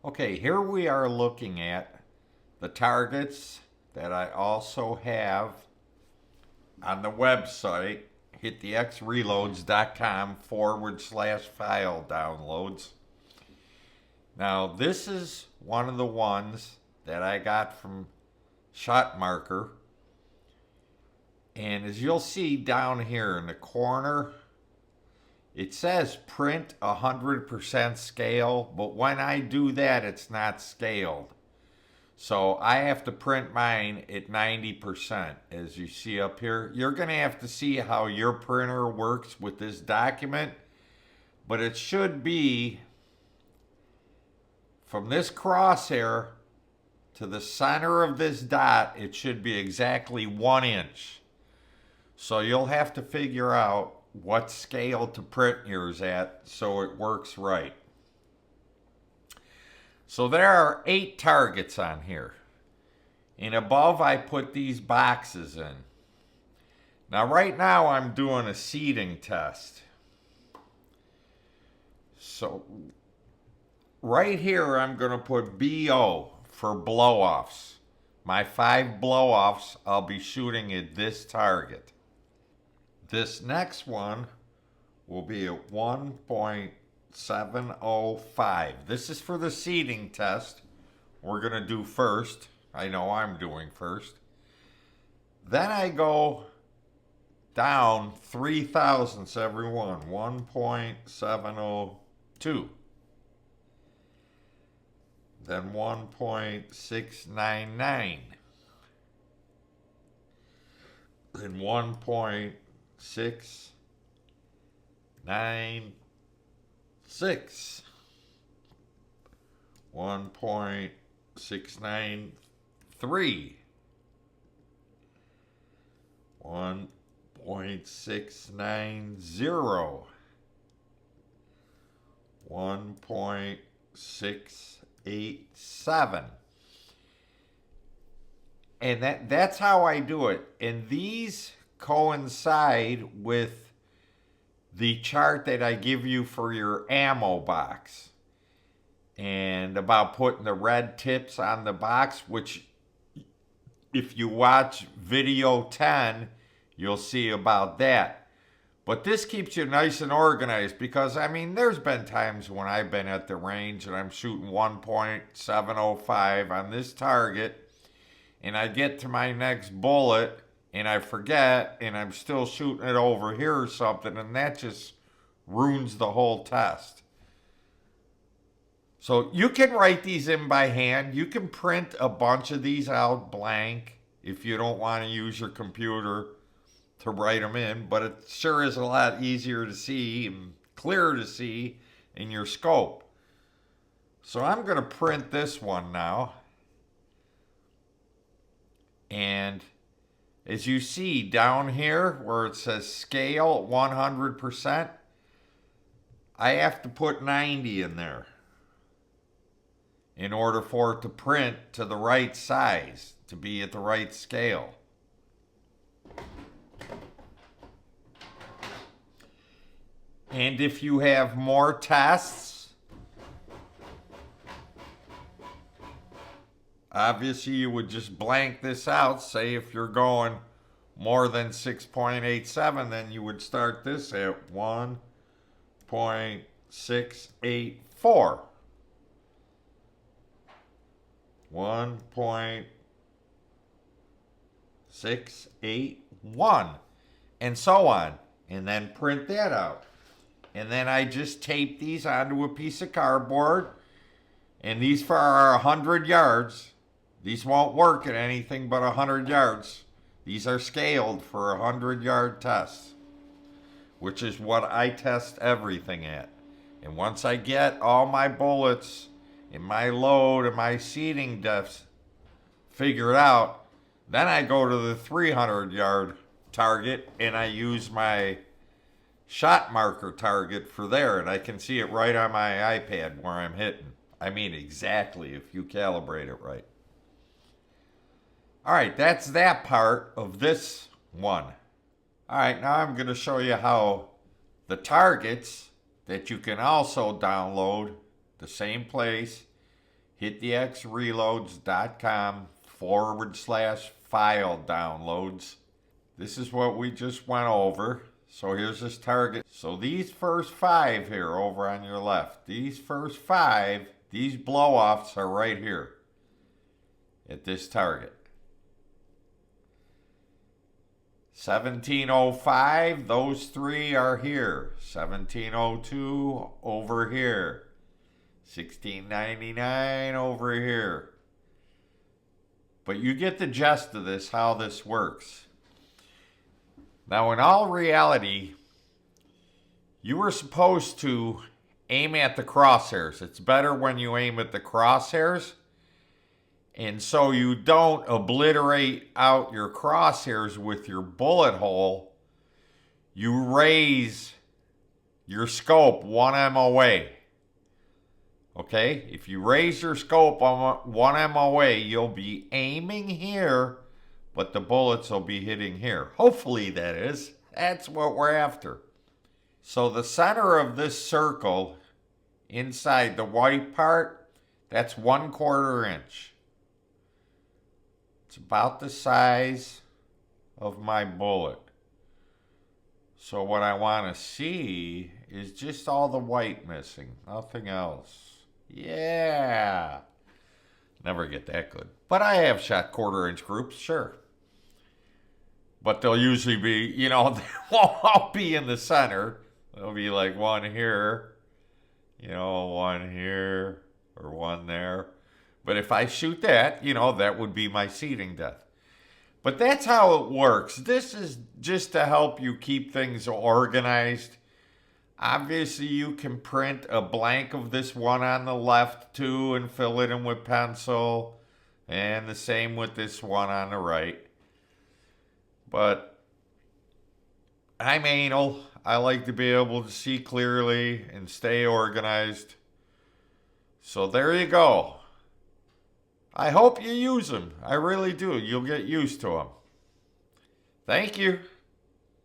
Okay, here we are looking at the targets that I also have on the website, hitthexreloads.com/file downloads. Now, this is one of the ones that I got from Shot Marker. And as you'll see down here in the corner, it says print 100% scale, but when I do that, it's not scaled. So I have to print mine at 90%, as you see up here. You're going to have to see how your printer works with this document, but it should be from this crosshair to the center of this dot, it should be exactly 1 inch. So you'll have to figure out what scale to print yours at so it works right. So there are 8 targets on here. And above I put these boxes in. Now right now I'm doing a seating test. So right here I'm going to put BO for blow-offs. My 5 blow-offs I'll be shooting at this target. This next one will be at 1.705. This is for the seating test we're going to do first. I know I'm doing first. Then I go down 3 thousandths every one, 1.702. Then 1.699. Then 1.696. 1.693. 1.690. 1.687. And that's how I do it. And these coincide with the chart that I give you for your ammo box. And about putting the red tips on the box, which if you watch video 10, you'll see about that. But this keeps you nice and organized because, I mean, there's been times when I've been at the range and I'm shooting 1.705 on this target, and I get to my next bullet and I forget and I'm still shooting it over here or something, and that just ruins the whole test. So you can write these in by hand. You can print a bunch of these out blank if you don't want to use your computer to write them in, but it sure is a lot easier to see and clearer to see in your scope. So I'm going to print this one now. And as you see down here where it says scale 100%, I have to put 90 in there in order for it to print to the right size, to be at the right scale. And if you have more tests, obviously you would just blank this out. Say if you're going more than 6.87, then you would start this at 1.684. 1.681, and so on, and then print that out. And then I just tape these onto a piece of cardboard, and these for our 100 yards. These won't work at anything but 100 yards. These are scaled for 100-yard tests, which is what I test everything at. And once I get all my bullets and my load and my seating depths figured out, then I go to the 300-yard target and I use my shot marker target for there, and I can see it right on my iPad where I'm hitting. I mean exactly if you calibrate it right. All right, that's that part of this one. All right, now I'm going to show you how the targets that you can also download the same place hitthexreloads.com/file downloads. This is what we just went over. So here's this target. So these first 5 here over on your left, these first 5, these blow-offs are right here at this target. 1705, those 3 are here. 1702 over here. 1699 over here. But you get the gist of this, how this works. Now, in all reality, you were supposed to aim at the crosshairs. It's better when you aim at the crosshairs. And so you don't obliterate out your crosshairs with your bullet hole. You raise your scope 1 MOA. Okay? If you raise your scope on 1 MOA, you'll be aiming here, but the bullets will be hitting here. Hopefully, that is. That's what we're after. So the center of this circle, inside the white part, that's 1/4 inch. It's about the size of my bullet. So what I want to see is just all the white missing, nothing else. Yeah. Never get that good. But I have shot 1/4 inch groups, sure. But they'll usually be, they won't all be in the center. There'll be like one here, one here, or one there. But if I shoot that, that would be my seeding depth. But that's how it works. This is just to help you keep things organized. Obviously, you can print a blank of this one on the left too and fill it in with pencil. And the same with this one on the right. But I'm anal. I like to be able to see clearly and stay organized. So there you go. I hope you use them. I really do. You'll get used to them. Thank you.